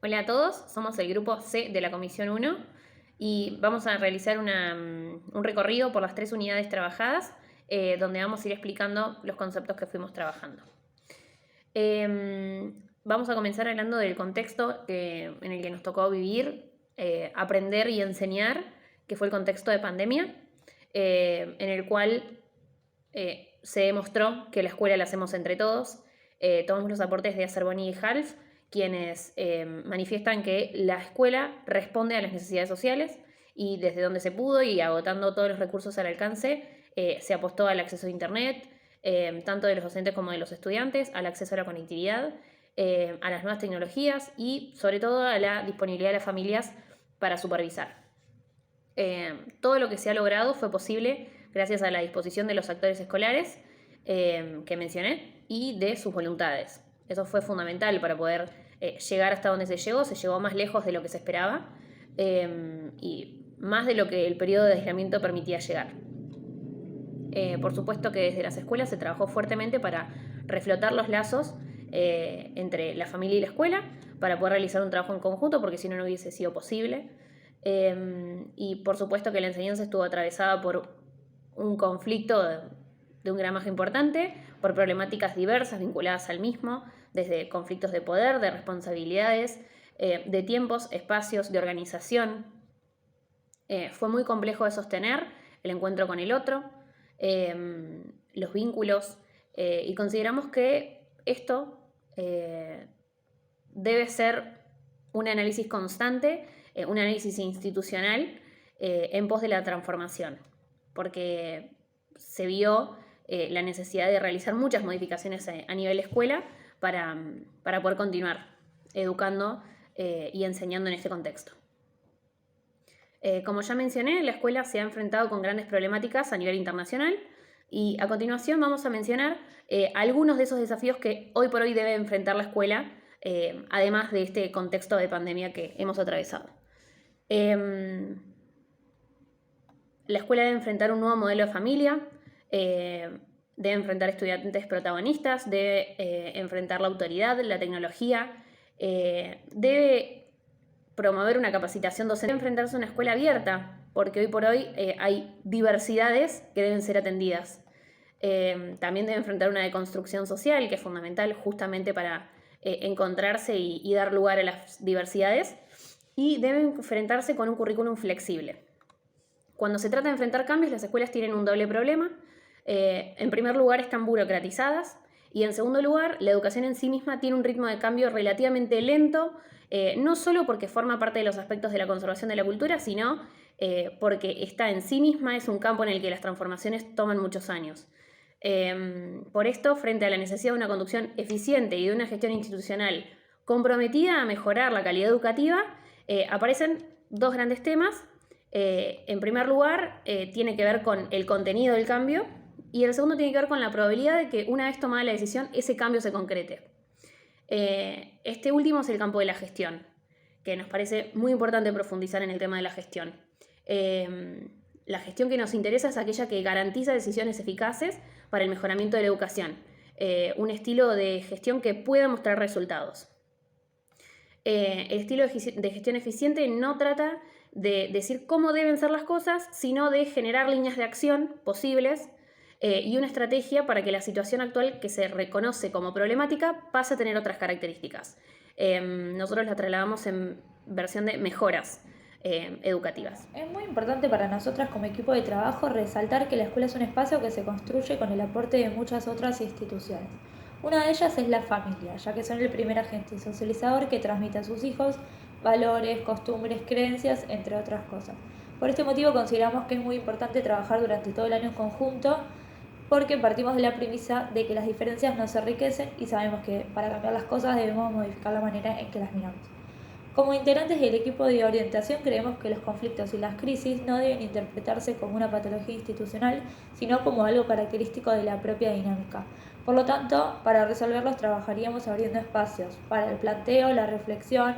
Hola a todos, somos el grupo C de la Comisión 1 y vamos a realizar un recorrido por las 3 unidades trabajadas, donde vamos a ir explicando los conceptos que fuimos trabajando. Vamos a comenzar hablando del contexto en el que nos tocó vivir, aprender y enseñar, que fue el contexto de pandemia, en el cual se demostró que la escuela la hacemos entre todos. Tomamos los aportes de Acerboni y Half, quienes manifiestan que la escuela responde a las necesidades sociales y desde donde se pudo y agotando todos los recursos al alcance, se apostó al acceso a Internet, tanto de los docentes como de los estudiantes, al acceso a la conectividad, a las nuevas tecnologías y sobre todo a la disponibilidad de las familias para supervisar. Todo lo que se ha logrado fue posible gracias a la disposición de los actores escolares que mencioné y de sus voluntades. Eso fue fundamental para poder llegar hasta donde se llegó más lejos de lo que se esperaba y más de lo que el periodo de aislamiento permitía llegar. Por supuesto que desde las escuelas se trabajó fuertemente para reflotar los lazos entre la familia y la escuela, para poder realizar un trabajo en conjunto, porque si no, no hubiese sido posible. Y por supuesto que la enseñanza estuvo atravesada por un conflicto de un gramaje importante, por problemáticas diversas vinculadas al mismo, desde conflictos de poder, de responsabilidades, de tiempos, espacios, de organización. Fue muy complejo de sostener el encuentro con el otro, los vínculos, y consideramos que esto debe ser un análisis constante, un análisis institucional en pos de la transformación, porque se vio la necesidad de realizar muchas modificaciones a nivel escuela para poder continuar educando y enseñando en este contexto. Como ya mencioné, la escuela se ha enfrentado con grandes problemáticas a nivel internacional y a continuación vamos a mencionar algunos de esos desafíos que hoy por hoy debe enfrentar la escuela, además de este contexto de pandemia que hemos atravesado. La escuela debe enfrentar un nuevo modelo de familia, debe enfrentar estudiantes protagonistas, debe enfrentar la autoridad, la tecnología, debe promover una capacitación docente, debe enfrentarse a una escuela abierta, porque hoy por hoy hay diversidades que deben ser atendidas. También debe enfrentar una deconstrucción social, que es fundamental justamente para encontrarse y dar lugar a las diversidades, y debe enfrentarse con un currículum flexible. Cuando se trata de enfrentar cambios, las escuelas tienen un doble problema. En primer lugar, están burocratizadas y en segundo lugar, la educación en sí misma tiene un ritmo de cambio relativamente lento, no solo porque forma parte de los aspectos de la conservación de la cultura, sino porque está en sí misma, es un campo en el que las transformaciones toman muchos años. Por esto, frente a la necesidad de una conducción eficiente y de una gestión institucional comprometida a mejorar la calidad educativa, aparecen dos grandes temas. En primer lugar, tiene que ver con el contenido del cambio y el segundo tiene que ver con la probabilidad de que una vez tomada la decisión, ese cambio se concrete. Este último es el campo de la gestión, que nos parece muy importante profundizar en el tema de la gestión. La gestión que nos interesa es aquella que garantiza decisiones eficaces para el mejoramiento de la educación, un estilo de gestión que pueda mostrar resultados. El estilo de gestión eficiente no trata de decir cómo deben ser las cosas, sino de generar líneas de acción posibles y una estrategia para que la situación actual que se reconoce como problemática pase a tener otras características. Nosotros la trasladamos en versión de mejoras educativas. Es muy importante para nosotras como equipo de trabajo resaltar que la escuela es un espacio que se construye con el aporte de muchas otras instituciones. Una de ellas es la familia, ya que son el primer agente socializador que transmite a sus hijos valores, costumbres, creencias, entre otras cosas. Por este motivo consideramos que es muy importante trabajar durante todo el año en conjunto, porque partimos de la premisa de que las diferencias nos enriquecen y sabemos que para cambiar las cosas debemos modificar la manera en que las miramos. Como integrantes del equipo de orientación creemos que los conflictos y las crisis no deben interpretarse como una patología institucional, sino como algo característico de la propia dinámica. Por lo tanto, para resolverlos trabajaríamos abriendo espacios para el planteo, la reflexión,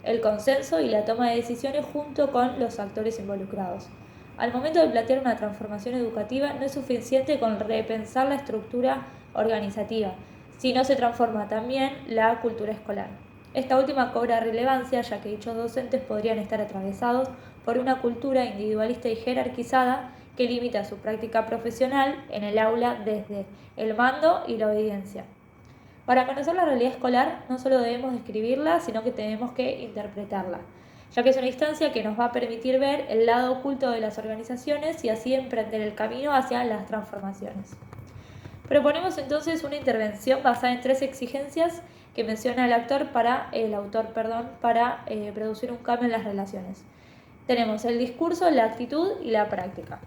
el consenso y la toma de decisiones junto con los actores involucrados. Al momento de plantear una transformación educativa no es suficiente con repensar la estructura organizativa, sino se transforma también la cultura escolar. Esta última cobra relevancia ya que dichos docentes podrían estar atravesados por una cultura individualista y jerarquizada que limita su práctica profesional en el aula desde el mando y la obediencia. Para conocer la realidad escolar no solo debemos describirla, sino que tenemos que interpretarla, ya que es una instancia que nos va a permitir ver el lado oculto de las organizaciones y así emprender el camino hacia las transformaciones. Proponemos entonces una intervención basada en 3 exigencias que menciona el autor para producir un cambio en las relaciones. Tenemos el discurso, la actitud y la práctica.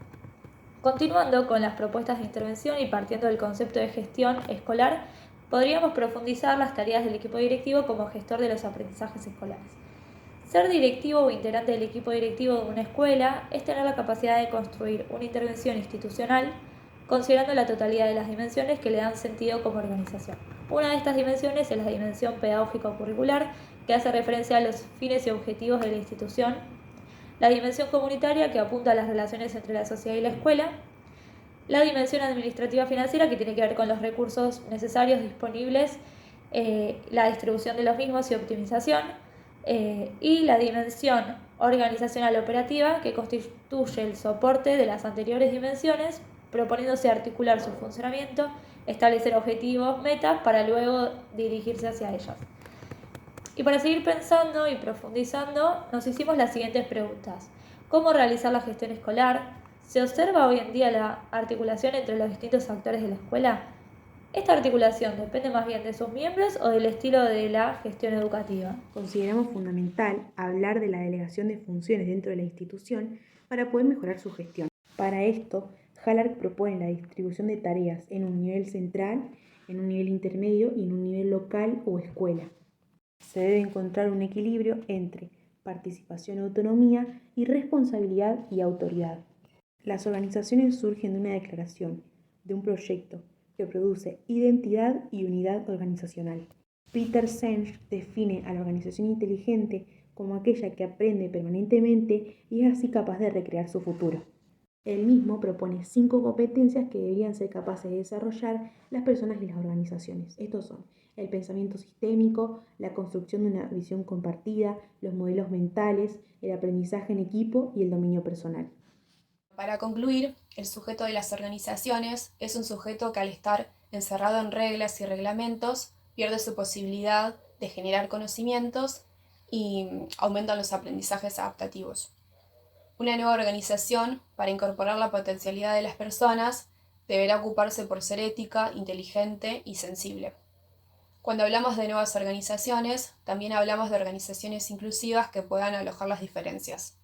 Continuando con las propuestas de intervención y partiendo del concepto de gestión escolar, podríamos profundizar las tareas del equipo directivo como gestor de los aprendizajes escolares. Ser directivo o integrante del equipo directivo de una escuela es tener la capacidad de construir una intervención institucional considerando la totalidad de las dimensiones que le dan sentido como organización. Una de estas dimensiones es la dimensión pedagógico-curricular, que hace referencia a los fines y objetivos de la institución, la dimensión comunitaria, que apunta a las relaciones entre la sociedad y la escuela, la dimensión administrativa financiera, que tiene que ver con los recursos necesarios disponibles, la distribución de los mismos y optimización, y la dimensión organizacional operativa, que constituye el soporte de las anteriores dimensiones, proponiéndose articular su funcionamiento, establecer objetivos, metas, para luego dirigirse hacia ellas. Y para seguir pensando y profundizando, nos hicimos las siguientes preguntas. ¿Cómo realizar la gestión escolar? ¿Se observa hoy en día la articulación entre los distintos actores de la escuela? ¿Esta articulación depende más bien de sus miembros o del estilo de la gestión educativa? Consideramos fundamental hablar de la delegación de funciones dentro de la institución para poder mejorar su gestión. Para esto, Haller propone la distribución de tareas en un nivel central, en un nivel intermedio y en un nivel local o escuela. Se debe encontrar un equilibrio entre participación, autonomía y responsabilidad y autoridad. Las organizaciones surgen de una declaración, de un proyecto que produce identidad y unidad organizacional. Peter Senge define a la organización inteligente como aquella que aprende permanentemente y es así capaz de recrear su futuro. Él mismo propone 5 competencias que deberían ser capaces de desarrollar las personas y las organizaciones. Estos son el pensamiento sistémico, la construcción de una visión compartida, los modelos mentales, el aprendizaje en equipo y el dominio personal. Para concluir, el sujeto de las organizaciones es un sujeto que al estar encerrado en reglas y reglamentos pierde su posibilidad de generar conocimientos y aumentan los aprendizajes adaptativos. Una nueva organización, para incorporar la potencialidad de las personas, deberá ocuparse por ser ética, inteligente y sensible. Cuando hablamos de nuevas organizaciones, también hablamos de organizaciones inclusivas que puedan alojar las diferencias.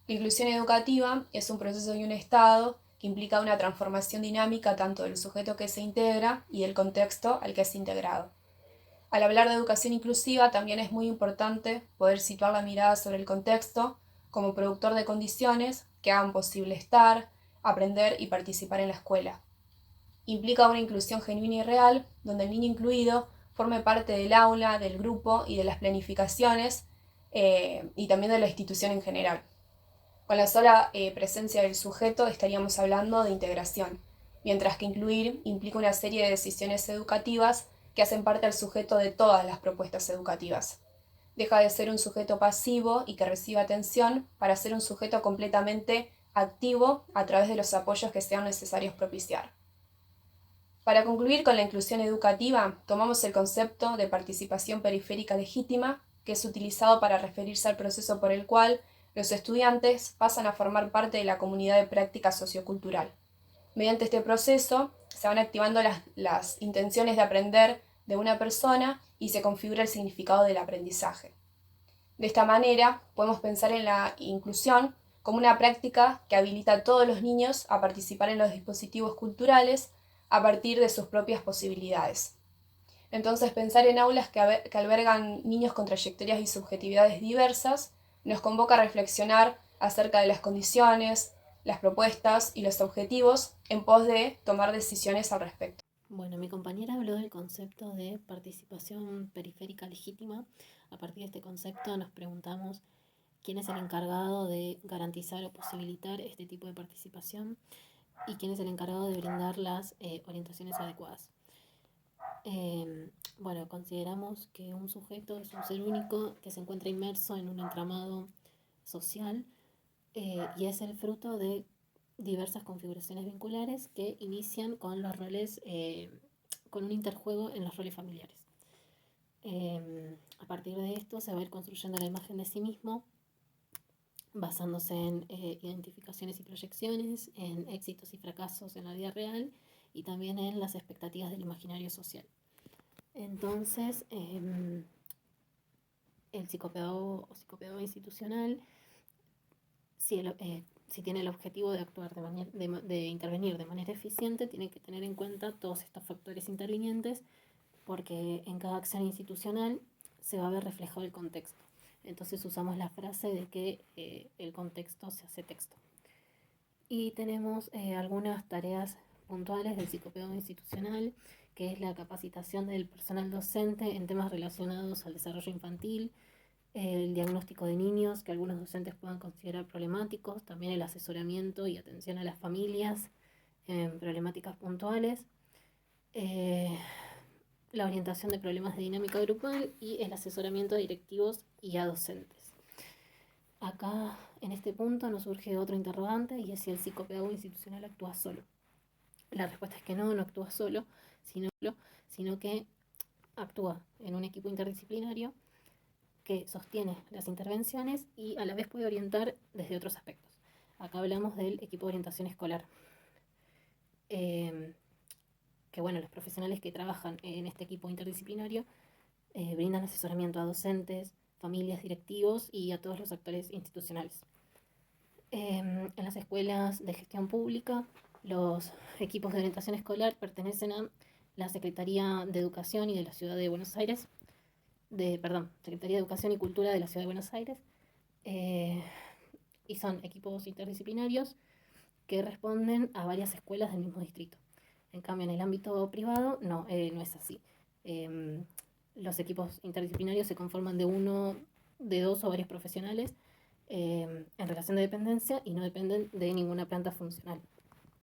La inclusión educativa es un proceso y un estado que implica una transformación dinámica tanto del sujeto que se integra y del contexto al que es integrado. Al hablar de educación inclusiva también es muy importante poder situar la mirada sobre el contexto como productor de condiciones que hagan posible estar, aprender y participar en la escuela. Implica una inclusión genuina y real, donde el niño incluido forme parte del aula, del grupo y de las planificaciones y también de la institución en general. Con la sola presencia del sujeto estaríamos hablando de integración, mientras que incluir implica una serie de decisiones educativas que hacen parte al sujeto de todas las propuestas educativas. Deja de ser un sujeto pasivo y que recibe atención para ser un sujeto completamente activo a través de los apoyos que sean necesarios propiciar. Para concluir con la inclusión educativa, tomamos el concepto de participación periférica legítima, que es utilizado para referirse al proceso por el cual los estudiantes pasan a formar parte de la comunidad de práctica sociocultural. Mediante este proceso se van activando las intenciones de aprender de una persona y se configura el significado del aprendizaje. De esta manera, podemos pensar en la inclusión como una práctica que habilita a todos los niños a participar en los dispositivos culturales a partir de sus propias posibilidades. Entonces, pensar en aulas que albergan niños con trayectorias y subjetividades diversas nos convoca a reflexionar acerca de las condiciones, las propuestas y los objetivos en pos de tomar decisiones al respecto. Bueno, mi compañera habló del concepto de participación periférica legítima. A partir de este concepto nos preguntamos quién es el encargado de garantizar o posibilitar este tipo de participación y quién es el encargado de brindar las orientaciones adecuadas. Bueno, consideramos que un sujeto es un ser único que se encuentra inmerso en un entramado social y es el fruto de diversas configuraciones vinculares que inician con los roles, con un interjuego en los roles familiares. A partir de esto se va a ir construyendo la imagen de sí mismo, basándose en identificaciones y proyecciones, en éxitos y fracasos en la vida real y también en las expectativas del imaginario social. Entonces, el psicopedagogo o psicopedagogo institucional, si tiene el objetivo de actuar de intervenir de manera eficiente, tiene que tener en cuenta todos estos factores intervinientes, porque en cada acción institucional se va a ver reflejado el contexto. Entonces usamos la frase de que el contexto se hace texto. Y tenemos algunas tareas puntuales del psicopedagogo institucional, que es la capacitación del personal docente en temas relacionados al desarrollo infantil, el diagnóstico de niños que algunos docentes puedan considerar problemáticos, también el asesoramiento y atención a las familias en problemáticas puntuales, la orientación de problemas de dinámica grupal y el asesoramiento a directivos y a docentes. Acá, en este punto, nos surge otro interrogante y es si el psicopedagogo institucional actúa solo. La respuesta es que no actúa solo, sino que actúa en un equipo interdisciplinario que sostiene las intervenciones y a la vez puede orientar desde otros aspectos. Acá hablamos del equipo de orientación escolar. Que bueno, los profesionales que trabajan en este equipo interdisciplinario brindan asesoramiento a docentes, familias, directivos y a todos los actores institucionales. En las escuelas de gestión pública, los equipos de orientación escolar pertenecen a la Secretaría de Educación y de la Ciudad de Buenos Aires, Secretaría de Educación y Cultura de la Ciudad de Buenos Aires, y son equipos interdisciplinarios que responden a varias escuelas del mismo distrito. En cambio, en el ámbito privado no es así. Los equipos interdisciplinarios se conforman de dos o varios profesionales en relación de dependencia y no dependen de ninguna planta funcional.